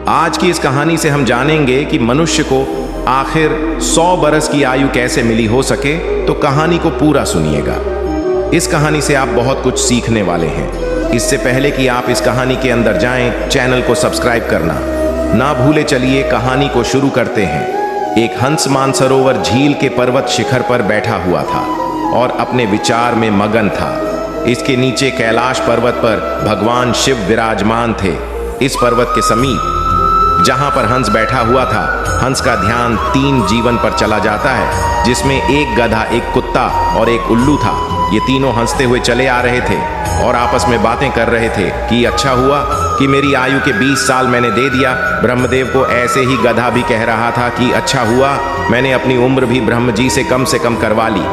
आज की इस कहानी से हम जानेंगे कि मनुष्य को आखिर 100 बरस की आयु कैसे मिली हो सके। तो कहानी को पूरा सुनिएगा। इस कहानी से आप बहुत कुछ सीखने वाले हैं। इससे पहले कि आप इस कहानी के अंदर जाएं, चैनल को सब्सक्राइब करना ना भूले। चलिए कहानी को शुरू करते हैं। एक हंस मानसरोवर झील के पर्वत शिखर पर बैठा हुआ था और अपने विचार में मगन था। इसके नीचे कैलाश पर्वत पर भगवान शिव विराजमान थे। इस पर्वत के समीप जहां पर हंस बैठा हुआ था, हंस का ध्यान 3 जीवन पर चला जाता है, जिसमें एक गधा, एक कुत्ता और एक उल्लू था। ये तीनों हंसते हुए चले आ रहे थे और आपस में बातें कर रहे थे कि अच्छा हुआ कि मेरी आयु के 20 साल मैंने दे दिया। ब्रह्मदेव को ऐसे ही गधा भी कह रहा था कि अच्छा हुआ मैंने अपनी उम्र भी ब्रह्म जी से कम करवा ली।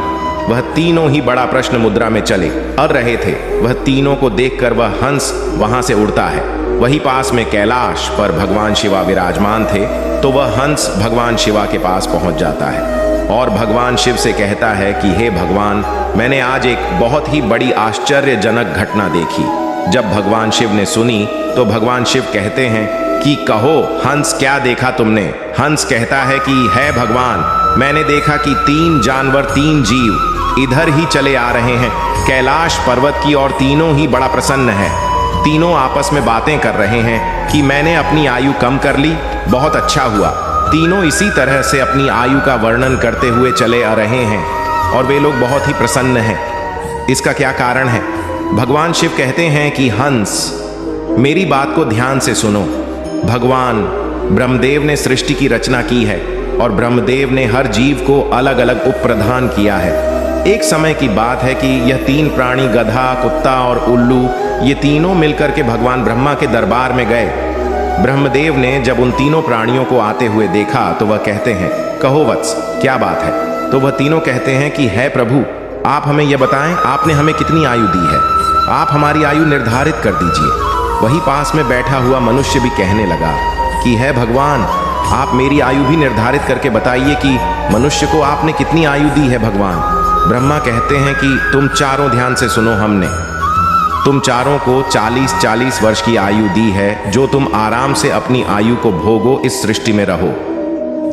वह तीनों ही बड़ा प्रश्न मुद्रा में चले और रहे थे। वह तीनों को देखकर वह हंस वहां से उड़ता है। वही पास में कैलाश पर भगवान शिवा विराजमान थे, तो वह हंस भगवान शिवा के पास पहुंच जाता है और भगवान शिव से कहता है कि हे भगवान, मैंने आज एक बहुत ही बड़ी आश्चर्यजनक घटना देखी। जब भगवान शिव ने सुनी तो भगवान शिव कहते हैं कि कहो हंस, क्या देखा तुमने? हंस कहता है कि है भगवान, मैंने देखा कि 3 जानवर, 3 जीव इधर ही चले आ रहे हैं कैलाश पर्वत की और तीनों ही बड़ा प्रसन्न है। तीनों आपस में बातें कर रहे हैं कि मैंने अपनी आयु कम कर ली, बहुत अच्छा हुआ। तीनों इसी तरह से अपनी आयु का वर्णन करते हुए चले आ रहे हैं और वे लोग बहुत ही प्रसन्न हैं। इसका क्या कारण है? भगवान शिव कहते हैं कि हंस, मेरी बात को ध्यान से सुनो। भगवान ब्रह्मदेव ने सृष्टि की रचना की है और ब्रह्मदेव ने हर जीव को अलग अलग उपप्रधान किया है। एक समय की बात है कि यह 3 प्राणी, गधा, कुत्ता और उल्लू, ये तीनों मिलकर के भगवान ब्रह्मा के दरबार में गए। ब्रह्मदेव ने जब उन तीनों प्राणियों को आते हुए देखा तो वह कहते हैं, कहो वत्स, क्या बात है? तो वह तीनों कहते हैं कि है प्रभु, आप हमें यह बताएं, आपने हमें कितनी आयु दी है? आप हमारी आयु निर्धारित कर दीजिए। वही पास में बैठा हुआ मनुष्य भी कहने लगा कि है भगवान, आप मेरी आयु भी निर्धारित करके बताइए कि मनुष्य को आपने कितनी आयु दी है भगवान। ब्रह्मा कहते हैं कि तुम चारों ध्यान से सुनो, हमने तुम चारों को 40-40 वर्ष की आयु दी है, जो तुम आराम से अपनी आयु को भोगो, इस सृष्टि में रहो।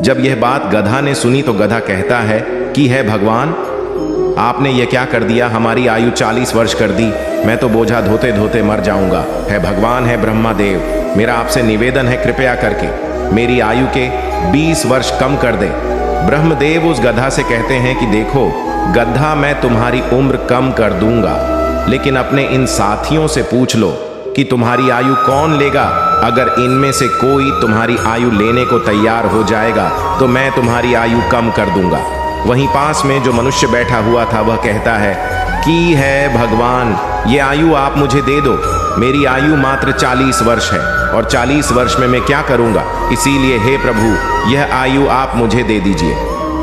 जब यह बात गधा ने सुनी तो गधा कहता है कि है भगवान, आपने यह क्या कर दिया? हमारी आयु 40 वर्ष कर दी, मैं तो बोझा धोते धोते मर जाऊंगा। है भगवान, है ब्रह्मादेव, मेरा आपसे निवेदन है, कृपया करके मेरी आयु के 20 वर्ष कम कर दे। ब्रह्मदेव उस गधा से कहते हैं कि देखो गधा, मैं तुम्हारी उम्र कम कर दूंगा, लेकिन अपने इन साथियों से पूछ लो कि तुम्हारी आयु कौन लेगा। अगर इनमें से कोई तुम्हारी आयु लेने को तैयार हो जाएगा तो मैं तुम्हारी आयु कम कर दूंगा। वहीं पास में जो मनुष्य बैठा हुआ था वह कहता है कि है भगवान, ये आयु आप मुझे दे दो। मेरी आयु मात्र 40 वर्ष है और 40 वर्ष में मैं क्या करूंगा? इसीलिए हे प्रभु, यह आयु आप मुझे दे दीजिए।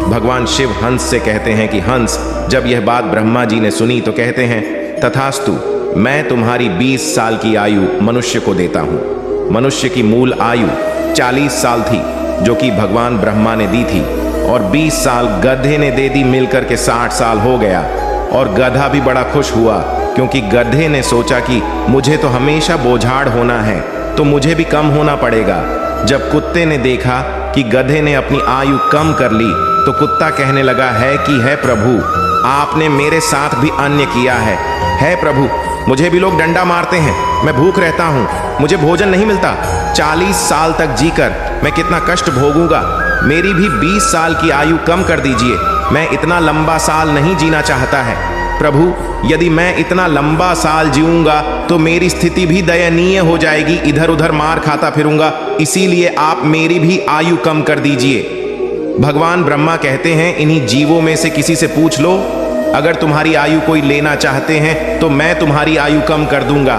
भगवान शिव हंस से कहते हैं कि हंस, जब यह बात ब्रह्मा जी ने सुनी तो कहते हैं तथास्तु, मैं तुम्हारी 20 साल की आयु मनुष्य को देता हूँ। मनुष्य की मूल आयु 40 साल थी, जो कि भगवान ब्रह्मा ने दी थी, और 20 साल गधे ने दे दी, मिलकर के 60 साल हो गया। और गधा भी बड़ा खुश हुआ, क्योंकि गधे ने सोचा कि मुझे तो हमेशा बोझाड़ होना है, तो मुझे भी कम होना पड़ेगा। जब कुत्ते ने देखा कि गधे ने अपनी आयु कम कर ली तो कुत्ता कहने लगा है कि है प्रभु, आपने मेरे साथ भी अन्य किया है प्रभु, मुझे भी लोग डंडा मारते हैं, मैं भूख रहता हूँ, मुझे भोजन नहीं मिलता। 40 साल तक जीकर मैं कितना कष्ट भोगूंगा। मेरी भी 20 साल की आयु कम कर दीजिए, मैं इतना लंबा साल नहीं जीना चाहता है। प्रभु, यदि मैं इतना लंबा साल जीऊंगा तो मेरी स्थिति भी दयनीय हो जाएगी, इधर उधर मार खाता फिरूंगा, इसीलिए आप मेरी भी आयु कम कर दीजिए। भगवान ब्रह्मा कहते हैं इन्हीं जीवों में से किसी से पूछ लो, अगर तुम्हारी आयु कोई लेना चाहते हैं तो मैं तुम्हारी आयु कम कर दूंगा।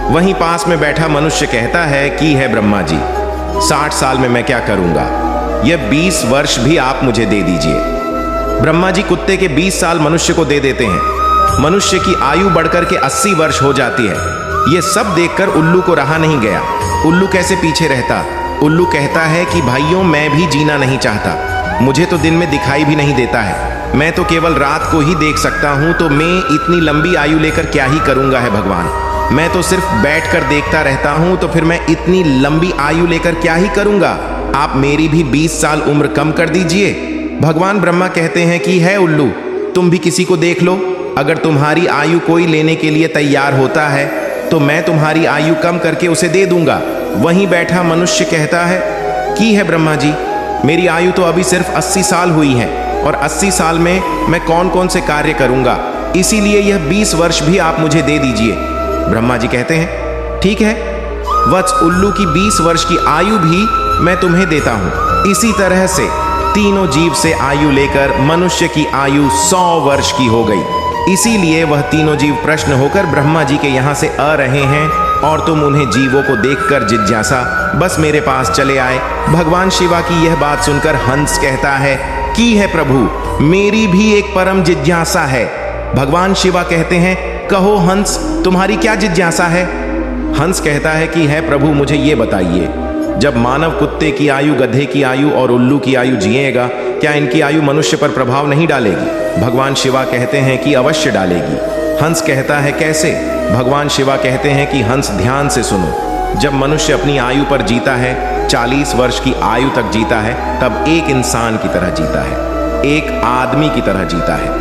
वहीं पास में बैठा मनुष्य कहता है कि है ब्रह्मा जी, 60 साल में मैं क्या करूंगा? यह 20 वर्ष भी आप मुझे दे दीजिए। ब्रह्मा जी कुत्ते के 20 साल मनुष्य को दे देते हैं। मनुष्य की आयु बढ़कर के 80 वर्ष हो जाती है। यह सब देखकर उल्लू को रहा नहीं गया। उल्लू कैसे पीछे रहता? उल्लू कहता है कि भाइयों, मैं भी जीना नहीं चाहता, मुझे तो दिन में दिखाई भी नहीं देता है, मैं तो केवल रात को ही देख सकता हूं, तो मैं इतनी लंबी आयु लेकर क्या ही करूंगा है भगवान। मैं तो सिर्फ बैठकर देखता रहता हूं, तो फिर मैं इतनी लंबी आयु लेकर क्या ही करूंगा। आप मेरी भी 20 साल उम्र कम कर दीजिए। भगवान ब्रह्मा कहते हैं कि है उल्लू, तुम भी किसी को देख लो। अगर तुम्हारी आयु कोई लेने के लिए तैयार होता है तो मैं तुम्हारी आयु कम करके उसे दे दूंगा। वहीं बैठा मनुष्य कहता है कि है ब्रह्मा जी, मेरी आयु तो अभी सिर्फ 80 साल हुई है और 80 साल में मैं कौन कौन से कार्य करूंगा, इसीलिए यह 20 वर्ष भी आप मुझे दे दीजिए। ब्रह्मा जी कहते हैं ठीक है वत्स, उल्लू की 20 वर्ष की आयु भी मैं तुम्हें देता हूं। इसी तरह से तीनों जीव से आयु लेकर मनुष्य की आयु 100 वर्ष की हो गई। इसीलिए वह तीनों जीव प्रश्न होकर ब्रह्मा जी के यहाँ से आ रहे हैं और तुम उन्हें जीवों को देखकर जिज्ञासा बस मेरे पास चले आए। भगवान शिवा की यह बात सुनकर हंस कहता है कि है प्रभु, मेरी भी एक परम जिज्ञासा है। भगवान शिवा कहते हैं कहो हंस, तुम्हारी क्या जिज्ञासा है। हंस कहता है कि है प्रभु, मुझे ये बताइए, जब मानव कुत्ते की आयु, गधे की आयु और उल्लू की आयु जिएगा, क्या इनकी आयु मनुष्य पर प्रभाव नहीं डालेगी। भगवान शिवा कहते हैं कि अवश्य डालेगी। हंस कहता है कैसे। भगवान शिवा कहते हैं कि हंस ध्यान से सुनो, जब मनुष्य अपनी आयु पर जीता है, 40 वर्ष की आयु तक जीता है, तब एक इंसान की तरह जीता है, एक आदमी की तरह जीता है।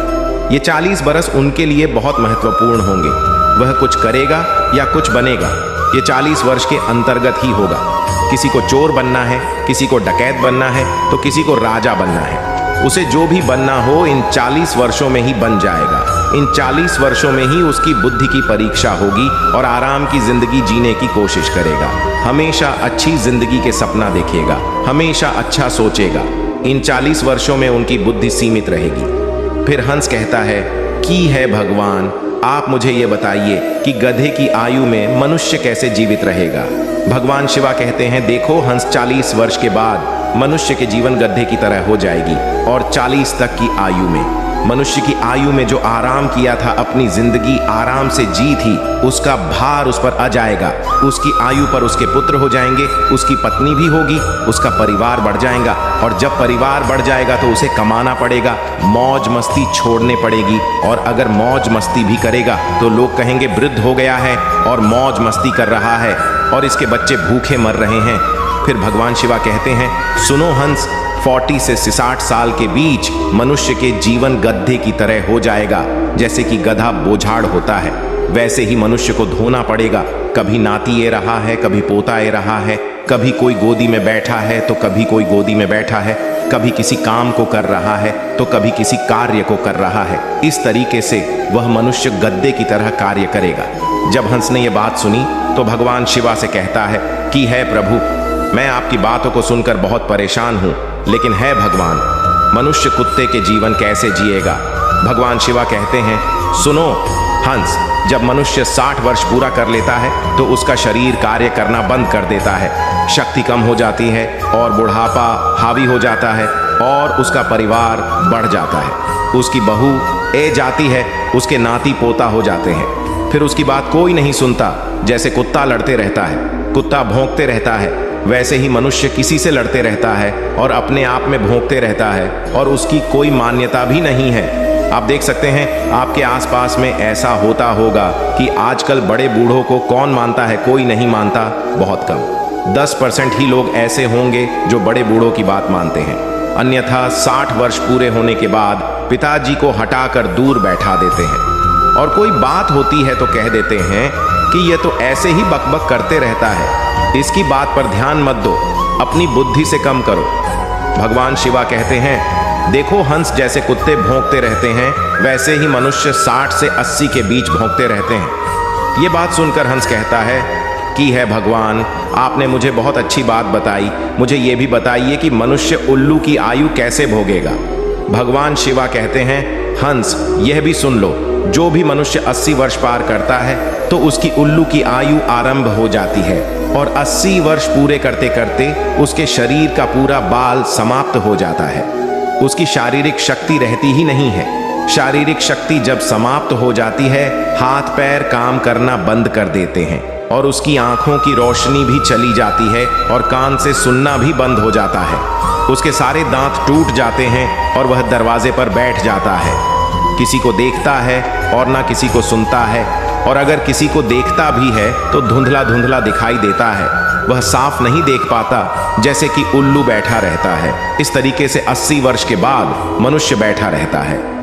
ये 40 बरस उनके लिए बहुत महत्वपूर्ण होंगे। वह कुछ करेगा या कुछ बनेगा, ये 40 वर्ष के अंतर्गत ही होगा। किसी को चोर बनना है, किसी को डकैत बनना है, तो किसी को राजा बनना है। उसे जो भी बनना हो इन 40 वर्षों में ही बन जाएगा। इन 40 वर्षों में ही उसकी बुद्धि की परीक्षा होगी और आराम की जिंदगी जीने की कोशिश करेगा। हमेशा अच्छी जिंदगी के सपना देखेगा, हमेशा अच्छा सोचेगा। इन 40 वर्षों में उनकी बुद्धि सीमित रहेगी। फिर हंस कहता है कि है भगवान, आप मुझे ये बताइए कि गधे की आयु में मनुष्य कैसे जीवित रहेगा। भगवान शिवा कहते हैं देखो हंस, 40 वर्ष के बाद मनुष्य के जीवन गधे की तरह हो जाएगी और 40 तक की आयु में मनुष्य की आयु में जो आराम किया था, अपनी जिंदगी आराम से जी थी, उसका भार उस पर आ जाएगा। उसकी आयु पर उसके पुत्र हो जाएंगे, उसकी पत्नी भी होगी, उसका परिवार बढ़ जाएगा और जब परिवार बढ़ जाएगा तो उसे कमाना पड़ेगा, मौज मस्ती छोड़ने पड़ेगी। और अगर मौज मस्ती भी करेगा तो लोग कहेंगे वृद्ध हो गया है और मौज मस्ती कर रहा है और इसके बच्चे भूखे मर रहे हैं। फिर भगवान शिवा कहते हैं सुनो हंस, 40 से 60 साल के बीच मनुष्य के जीवन गधे की तरह हो जाएगा। जैसे कि गधा बोझाड़ होता है, वैसे ही मनुष्य को धोना पड़ेगा। कभी नाती ए रहा है, कभी पोता ए रहा है, कभी कोई गोदी में बैठा है तो कभी कोई गोदी में बैठा है, कभी किसी काम को कर रहा है तो कभी किसी कार्य को कर रहा है। इस तरीके से वह मनुष्य गधे की तरह कार्य करेगा। जब हंस ने यह बात सुनी तो भगवान शिवा से कहता है कि है प्रभु, मैं आपकी बातों को सुनकर बहुत परेशान हूँ, लेकिन है भगवान, मनुष्य कुत्ते के जीवन कैसे जिएगा। भगवान शिवा कहते हैं सुनो हंस, जब मनुष्य 60 वर्ष पूरा कर लेता है तो उसका शरीर कार्य करना बंद कर देता है, शक्ति कम हो जाती है और बुढ़ापा हावी हो जाता है और उसका परिवार बढ़ जाता है। उसकी बहू ए जाती है, उसके नाती पोता हो जाते हैं। फिर उसकी बात कोई नहीं सुनता। जैसे कुत्ता लड़ते रहता है, कुत्ता भौंकते रहता है, वैसे ही मनुष्य किसी से लड़ते रहता है और अपने आप में भौंकते रहता है और उसकी कोई मान्यता भी नहीं है। आप देख सकते हैं आपके आसपास में ऐसा होता होगा कि आजकल बड़े बूढ़ों को कौन मानता है, कोई नहीं मानता, बहुत कम। 10% ही लोग ऐसे होंगे जो बड़े बूढ़ों की बात मानते हैं। अन्यथा 60 वर्ष पूरे होने के बाद पिताजी को हटाकर दूर बैठा देते हैं और कोई बात होती है तो कह देते हैं कि यह तो ऐसे ही बकबक करते रहता है, इसकी बात पर ध्यान मत दो, अपनी बुद्धि से कम करो। भगवान शिवा कहते हैं देखो हंस, जैसे कुत्ते भौंकते रहते हैं वैसे ही मनुष्य 60 से 80 के बीच भौंकते रहते हैं। ये बात सुनकर हंस कहता है कि है भगवान, आपने मुझे बहुत अच्छी बात बताई, मुझे ये भी बताइए कि मनुष्य उल्लू की आयु कैसे भोगेगा। भगवान शिवा कहते हैं हंस, यह भी सुन लो, जो भी मनुष्य 80 वर्ष पार करता है तो उसकी उल्लू की आयु आरंभ हो जाती है और 80 वर्ष पूरे करते करते उसके शरीर का पूरा बाल समाप्त हो जाता है। उसकी शारीरिक शक्ति रहती ही नहीं है। शारीरिक शक्ति जब समाप्त हो जाती है, हाथ पैर काम करना बंद कर देते हैं और उसकी आंखों की रोशनी भी चली जाती है और कान से सुनना भी बंद हो जाता है। उसके सारे दांत टूट जाते हैं और वह दरवाजे पर बैठ जाता है। किसी को देखता है और ना किसी को सुनता है, और अगर किसी को देखता भी है तो धुंधला धुंधला दिखाई देता है, वह साफ नहीं देख पाता, जैसे कि उल्लू बैठा रहता है। इस तरीके से 80 वर्ष के बाद मनुष्य बैठा रहता है।